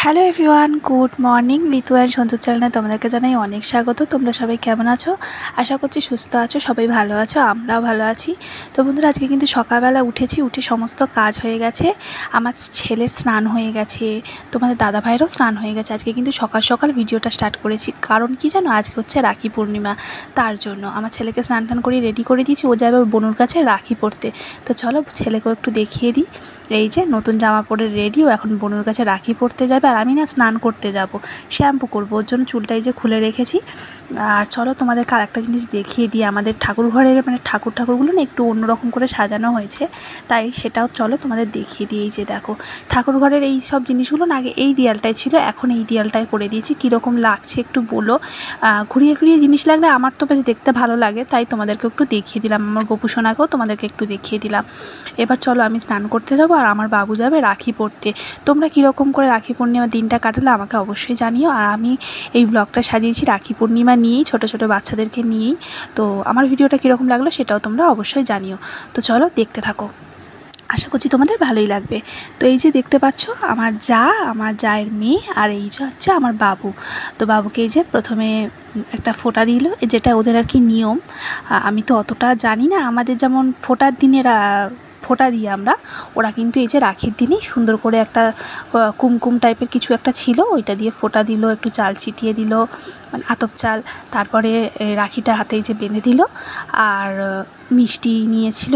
Hello everyone, good morning. Ritu and সঞ্জুর চ্যানেলে তোমাদেরকে জানাই অনেক স্বাগত। তোমরা সবাই কেমন আছো? আশা করছি সুস্থ আছো, সবাই ভালো আছো, আমরাও ভালো আছি। তো বন্ধুরা, আজকে কিন্তু সকালবেলা উঠে সমস্ত কাজ হয়ে গেছে। আমার ছেলের স্নান হয়ে গেছে, তোমাদের দাদা ভাইয়েরও স্নান হয়ে গেছে। আজকে কিন্তু সকাল সকাল ভিডিওটা স্টার্ট করেছি, কারণ কি জানো, আজকে হচ্ছে রাখি পূর্ণিমা। তার জন্য আমার ছেলেকে স্নান টান করে রেডি করে দিয়েছি, ও যাবে ওর বোনুর কাছে রাখি পরতে। তো চলো ছেলেকেও একটু দেখিয়ে দিই। এই যে নতুন জামা পরে রেডি, ও এখন বোনুর কাছে রাখি পরতে যাবে। আর আমি না স্নান করতে যাব, শ্যাম্পু করবো, ওর জন্য চুলটাই যে খুলে রেখেছি। আর চলো তোমাদেরকে আর একটা জিনিস দেখিয়ে দিই। আমাদের ঠাকুর ঘরের মানে ঠাকুরগুলো না একটু অন্যরকম করে সাজানো হয়েছে, তাই সেটাও চলো তোমাদের দেখিয়ে দিই। এই যে দেখো, ঠাকুর ঘরের এই সব জিনিসগুলো না আগে এই দেয়ালটায় ছিল, এখন এই দেয়ালটায় করে দিয়েছি। কীরকম লাগছে একটু বলো। ঘুরিয়ে ফিরিয়ে জিনিস লাগলে আমার তো বেশ দেখতে ভালো লাগে, তাই তোমাদেরকে একটু দেখিয়ে দিলাম। আমার গোপুসোনাকেও তোমাদেরকে একটু দেখিয়ে দিলাম। এবার চলো আমি স্নান করতে যাবো, আর আমার বাবু যাবে রাখি পরতে। তোমরা কীরকম করে রাখি পূর্ণিমার দিনটা কাটালে আমাকে অবশ্যই জানিও। আর আমি এই ব্লগটা সাজিয়েছি রাখি পূর্ণিমা নিয়েই, ছোটো ছোটো বাচ্চাদেরকে নিয়েই। তো আমার ভিডিওটা কীরকম লাগলো সেটাও তোমরা অবশ্যই জানিও। তো চলো দেখতে থাকো, আশা করছি তোমাদের ভালোই লাগবে। তো এই যে দেখতে পাচ্ছ, আমার জায়ের মেয়ে, আর এই যে হচ্ছে আমার বাবু। তো বাবুকে এই যে প্রথমে একটা ফোঁটা দিল, যেটা ওদের আর কি নিয়ম। আমি তো অতটা জানি না, আমাদের যেমন ফোঁটার দিনের ফোঁটা দিই আমরা, ওরা কিন্তু এই যে রাখির দিনই সুন্দর করে একটা কুমকুম টাইপের কিছু একটা ছিল, ওইটা দিয়ে ফোঁটা দিল, একটু চাল ছিটিয়ে দিল, মানে আতপ চাল। তারপরে রাখিটা হাতে এই যে বেঁধে দিল, আর মিষ্টি নিয়েছিল,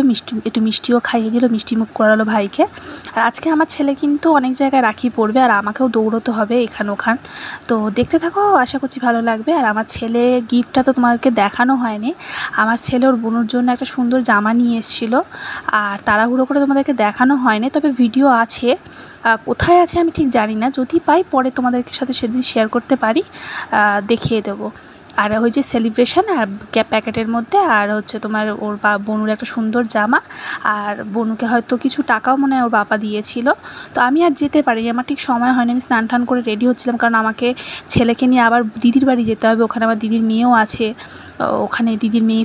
একটু মিষ্টিও খাইয়ে দিল, মিষ্টি মুখ করালো ভাইকে। আর আজকে আমার ছেলে কিন্তু অনেক জায়গায় রাখি পড়বে, আর আমাকেও দৌড়তে হবে এখান ওখান। তো দেখতে থাকো, আশা করছি ভালো লাগবে। আর আমার ছেলে গিফটটা তো তোমাদেরকে দেখানো হয়নি। আমার ছেলে ওর বোনের জন্য একটা সুন্দর জামা নিয়ে এসেছিলো, আর তাড়াহুড়ো করে তোমাদেরকে দেখানো হয়নি, তবে ভিডিও আছে। কোথায় আছে আমি ঠিক জানি না, যদি পাই পরে তোমাদেরকে সাথে সেদিন শেয়ার করতে পারি, দেখিয়ে দেবো। আর হয়েছে সেলিব্রেশন, আর প্যাকেটের মধ্যে আর হচ্ছে তোমার ওর বোনুর একটা সুন্দর জামা, আর বোনুকে হয়তো কিছু টাকাও মনে হয় ওর বাবা দিয়েছিল। তো আমি আর যেতে পারিনি, আমার ঠিক সময় হয়নি। আমি স্নান টান করে রেডি হচ্ছিলাম, কারণ আমাকে ছেলেকে নিয়ে আবার দিদির বাড়ি যেতে হবে, ওখানে আমার দিদির মেয়েও আছে। ওখানে দিদির মেয়ে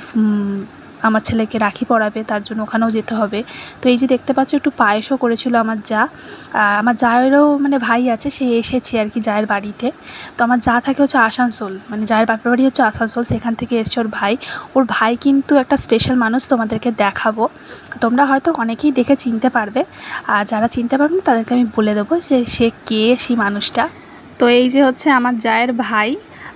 আমার ছেলেকে রাখি পরাবে, তার জন্য ওখানেও যেতে হবে। তো এই যে দেখতে পাচ্ছ, একটু পায়েসও করেছিল আমার যা। আর আমার জায়েরও মানে ভাই আছে, সে এসেছে আর কি জায়ের বাড়িতে। তো আমার যা থাকে হচ্ছে আসানসোল, মানে জায়ের বাপের বাড়ি হচ্ছে আসানসোল, সেখান থেকে এসছে ওর ভাই কিন্তু একটা স্পেশাল মানুষ, তোমাদেরকে দেখাবো। তোমরা হয়তো অনেকেই দেখে চিনতে পারবে, আর যারা চিনতে পারবে না তাদেরকে আমি বলে দেবো যে সে কে, সেই মানুষটা। তো এই যে হচ্ছে আমার জায়ের ভাই।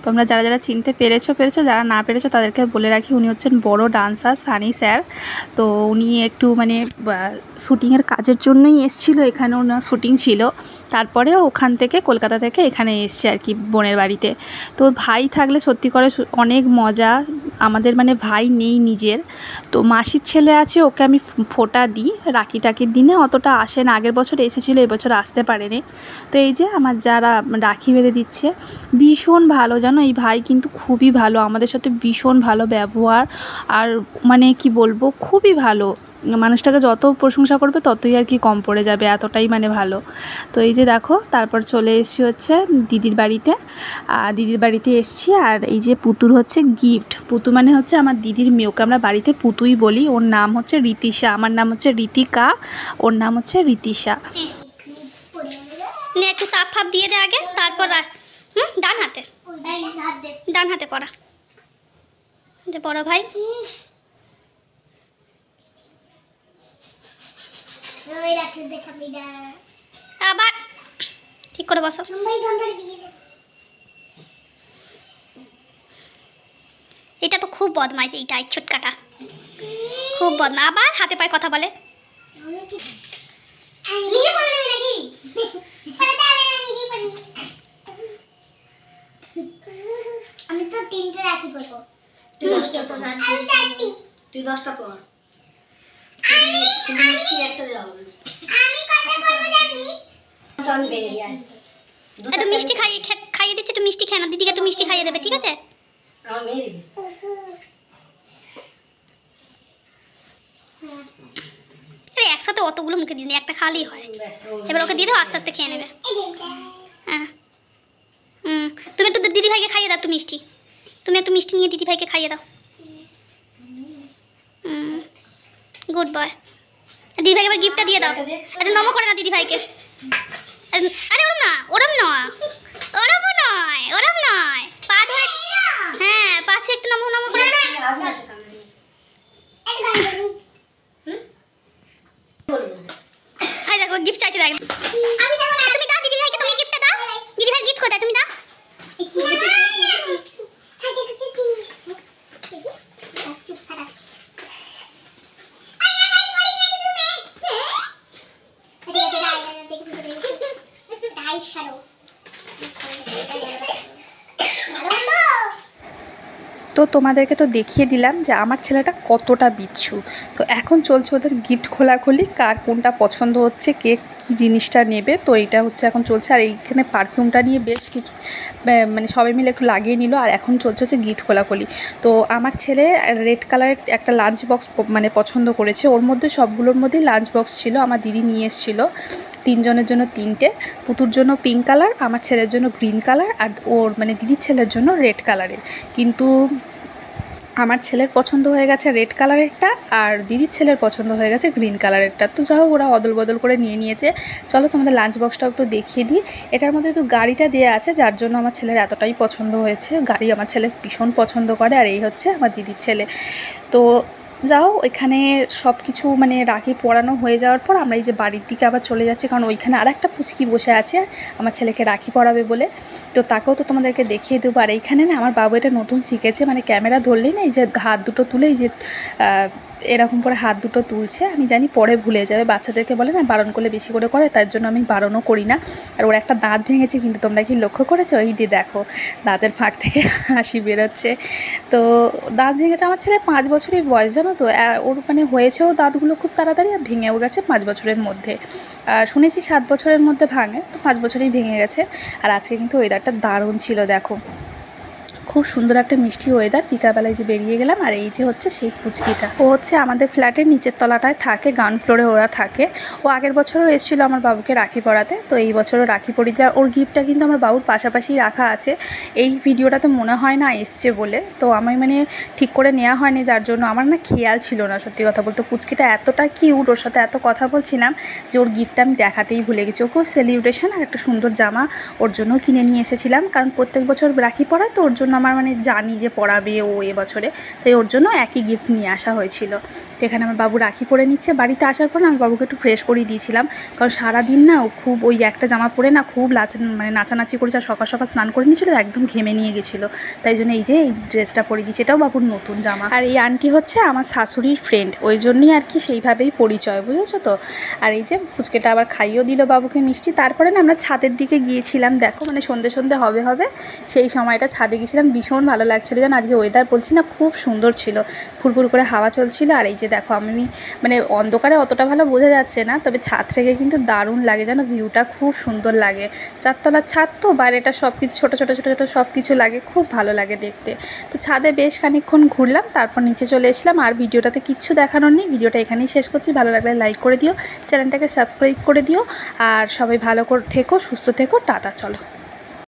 তোমরা যারা যারা চিনতে পেরেছো, যারা না পেরেছো তাদেরকে বলে রাখি, উনি হচ্ছেন বড় ডান্সার সানি স্যার। তো উনি একটু মানে শ্যুটিংয়ের কাজের জন্যই এসেছিলো এখানে, ওনার শ্যুটিং ছিল। তারপরে ওখান থেকে কলকাতা থেকে এখানে এসছে আর কি বোনের বাড়িতে। তো ভাই থাকলে সত্যি করে অনেক মজা। আমাদের মানে ভাই নেই নিজের, তো মাসির ছেলে আছে, ওকে আমি ফোঁটা দিই রাখি টাকির দিনে, অতটা আসে না। আগের বছর এসেছিলো, এবছর আসতে পারেনি। তো এই যে আমার যারা রাখি বেঁধে দিচ্ছে, ভীষণ ভালো জানো, এই ভাই কিন্তু খুবই ভালো, আমাদের সাথে ভীষণ ভালো ব্যবহার। আর মানে কি বলবো, খুবই ভালো। মানুষটাকে যত প্রশংসা করবে ততই আর কি কম পড়ে যাবে, এতটাই মানে ভালো। তো এই যে দেখো, তারপর চলে এসেছি হচ্ছে দিদির বাড়িতে। দিদির বাড়িতে এসেছি, আর এই যে পুতুর হচ্ছে গিফট। পুতু মানে হচ্ছে আমার দিদির মেয়ে, ওকে আমরা বাড়িতে পুতুই বলি। ওর নাম হচ্ছে ঋতিশা, আমার নাম হচ্ছে ঋতিকা, ওর নাম হচ্ছে ঋতিশা। একটু তাপ ফাপ দিয়ে দে আগে, তারপর ডান হাতে পড়া যে বড় ভাই। আবার ঠিক করে বসো। এটা তো খুব বদমাইশ, এইটাই ছোটকাটা খুব বদমাইশ, আবার হাতে পায়ে কথা বলে। আমি তো 3টে রাখি পরবো, তুই 10টা পর। আমি একটা দেওয়া হবে, আমি কত পরবো জানিস? আমি বেরে দিই। একটু মিষ্টি খাইয়ে দিচ্ছি, একটু মিষ্টি খেয়ে না, দিদিকে একটু মিষ্টি খাইয়ে দেবে, ঠিক আছে? আমি বেরে দিই। আরে একসাথে অতগুলো মুখে দিয়ে একটা খালি হয়, এবার ওকে দিয়ে দাও, আস্তে আস্তে খেয়ে নেবে। হ্যাঁ, তুমি একটু দিদি ভাইকে খাইয়ে দাও, একটু মিষ্টি। তুমি একটু মিষ্টি নিয়ে দিদি ভাইকে খাইয়ে দাও। Good boy. দিদি ভাইকে এবার গিফটটা দিয়ে দাও, একটু নমো করে না দিদি ভাইকে। আরে ওরম না, ওরম নয়। আই শ্যাডো তো তোমাদেরকে তো দেখিয়ে দিলাম যে আমার ছেলেটা কতটা বিচ্ছু। তো এখন চলছে ওদের গিফট খোলাখুলি, কার কোনটা পছন্দ হচ্ছে, কে কী জিনিসটা নেবে। তো এইটা হচ্ছে এখন চলছে। আর এইখানে পারফিউমটা নিয়ে বেশ কিছু মানে সবাই মিলে একটু লাগিয়ে নিল। আর এখন চলছে হচ্ছে গিফট খোলাখুলি। তো আমার ছেলে রেড কালারের একটা লাঞ্চ বক্স মানে পছন্দ করেছে। ওর মধ্যে সবগুলোর মধ্যেই লাঞ্চ বক্স ছিল। আমার দিদি নিয়ে এসেছিলো 3 জনের জন্য 3টে, পুতুর জন্য পিঙ্ক কালার, আমার ছেলের জন্য গ্রিন কালার, আর ওর মানে দিদির ছেলের জন্য রেড কালারের। কিন্তু আমার ছেলের পছন্দ হয়ে গেছে রেড কালারেরটা, আর দিদির ছেলের পছন্দ হয়ে গেছে গ্রিন কালারেরটা। তো যাই হোক, ওরা অদল বদল করে নিয়ে নিয়েছে। চলো তোমাদের লাঞ্চ বক্সটাও একটু দেখিয়ে দিই। এটার মধ্যে তো গাড়িটা দেওয়া আছে, যার জন্য আমার ছেলের এতটাই পছন্দ হয়েছে। গাড়ি আমার ছেলে ভীষণ পছন্দ করে। আর এই হচ্ছে আমার দিদির ছেলে। তো যাও, এখানে সব কিছু মানে রাখি পরানো হয়ে যাওয়ার পর আমরা এই যে বাড়ির দিকে আবার চলে যাচ্ছি, কারণ ওইখানে আর একটা পুচকি বসে আছে আমার ছেলেকে রাখি পরাবে বলে। তো তাকেও তো তোমাদেরকে দেখিয়ে দেবো। আর এইখানে না আমার বাবু এটা নতুন শিখেছে, মানে ক্যামেরা ধরলেই না এই যে হাত দুটো তুলে এই যে এরকম করে হাত দুটো তুলছে। আমি জানি পরে ভুলে যাবে, বাচ্চাদেরকে বলে না বারণ করলে বেশি করে করে, তার জন্য আমি বারণও করি না। আর ওর একটা দাঁত ভেঙেছে, কিন্তু তোমরা কি লক্ষ্য করেছো? এই দিয়ে দেখো দাঁতের ফাঁক থেকে হাসি বেরোচ্ছে। তো দাঁত ভেঙেছে, আমার ছেলে 5 বছরই বয়স, জানো তো। ওর মানে হয়েছেও দাঁতগুলো খুব তাড়াতাড়ি, আর ভেঙেও গেছে 5 বছরের মধ্যে। আর শুনেছি 7 বছরের মধ্যে ভাঙে, তো 5 বছরেই ভেঙে গেছে। আর আজকে কিন্তু ওয়েদারটা দারুণ ছিল, দেখো খুব সুন্দর একটা মিষ্টি ওয়েদার। বিকালবেলায় যে বেরিয়ে গেলাম। আর এই যে হচ্ছে সেই পুচকিটা, ও হচ্ছে আমাদের ফ্ল্যাটের নিচের তলাটায় থাকে, গ্রাউন্ড ফ্লোরে ওরা থাকে। ও আগের বছরও এসেছিলো আমার বাবুকে রাখি পরাতে, তো এই বছরও রাখি পরিয়ে দিলাম। ওর গিফটটা কিন্তু আমার বাবুর পাশাপাশি রাখা আছে। এই ভিডিওটাতে মনে হয় না এসছে বলে, তো আমি মানে ঠিক করে নেওয়া হয়নি, যার জন্য আমার না খেয়াল ছিল না সত্যি কথা বলতে। পুচকিটা এতটা কিউট, ওর সাথে এত কথা বলছিলাম যে ওর গিফটটা আমি দেখাতেই ভুলে গেছি। ওকেও সেলিব্রেশন আর একটা সুন্দর জামা ওর জন্য কিনে নিয়ে এসেছিলাম, কারণ প্রত্যেক বছর রাখি পরায়, তো ওর জন্য আমার মানে জানি যে পড়াবে ও এবছরে, তাই ওর জন্য একই গিফট নিয়ে আসা হয়েছিল। তো এখানে আমার বাবু রাখি পরে নিচ্ছে। বাড়িতে আসার পর আমি বাবুকে একটু ফ্রেশ করিয়ে দিয়েছিলাম, কারণ সারাদিন না ও খুব ওই একটা জামা পরে না খুব মানে নাচানাচি করেছে। আর সকাল সকাল স্নান করে নিয়েছিল, একদম ঘেমে নিয়ে গেছিলো, তাই জন্য এই যে এই ড্রেসটা পরে দিয়েছি। এটাও বাবুর নতুন জামা। আর এই আন্টি হচ্ছে আমার শাশুড়ির ফ্রেন্ড, ওই জন্যই আর কি সেইভাবেই পরিচয়, বুঝেছো তো। আর এই যে পুচকেটা আবার খাইয়েও দিল বাবুকে মিষ্টি। তারপরে না আমরা ছাদের দিকে গিয়েছিলাম, দেখো মানে সন্ধে সন্ধে হবে সেই সময়টা ছাদে গিয়েছিলাম। ভীষণ ভালো লাগছিলো, যেন আজকে ওয়েদার বলছি না খুব সুন্দর ছিল, ফুরফুর করে হাওয়া চলছিল। আর এই যে দেখো আমি মানে অন্ধকারে অতটা ভালো বোঝা যাচ্ছে না, তবে ছাদ থেকে কিন্তু দারুণ লাগে, যেন ভিউটা খুব সুন্দর লাগে। 4 তলার ছাদ তো, বাইরেটা সব কিছু ছোটো ছোটো ছোটো ছোটো সব কিছু লাগে, খুব ভালো লাগে দেখতে। তো ছাদে বেশ খানিকক্ষণ ঘুরলাম, তারপর নিচে চলে এসলাম। আর ভিডিওটাতে কিচ্ছু দেখানোর নেই, ভিডিওটা এখানেই শেষ করছি। ভালো লাগলে লাইক করে দিও, চ্যানেলটাকে সাবস্ক্রাইব করে দিও। আর সবাই ভালো করে থেকো, সুস্থ থেকো, টাটা, চলো।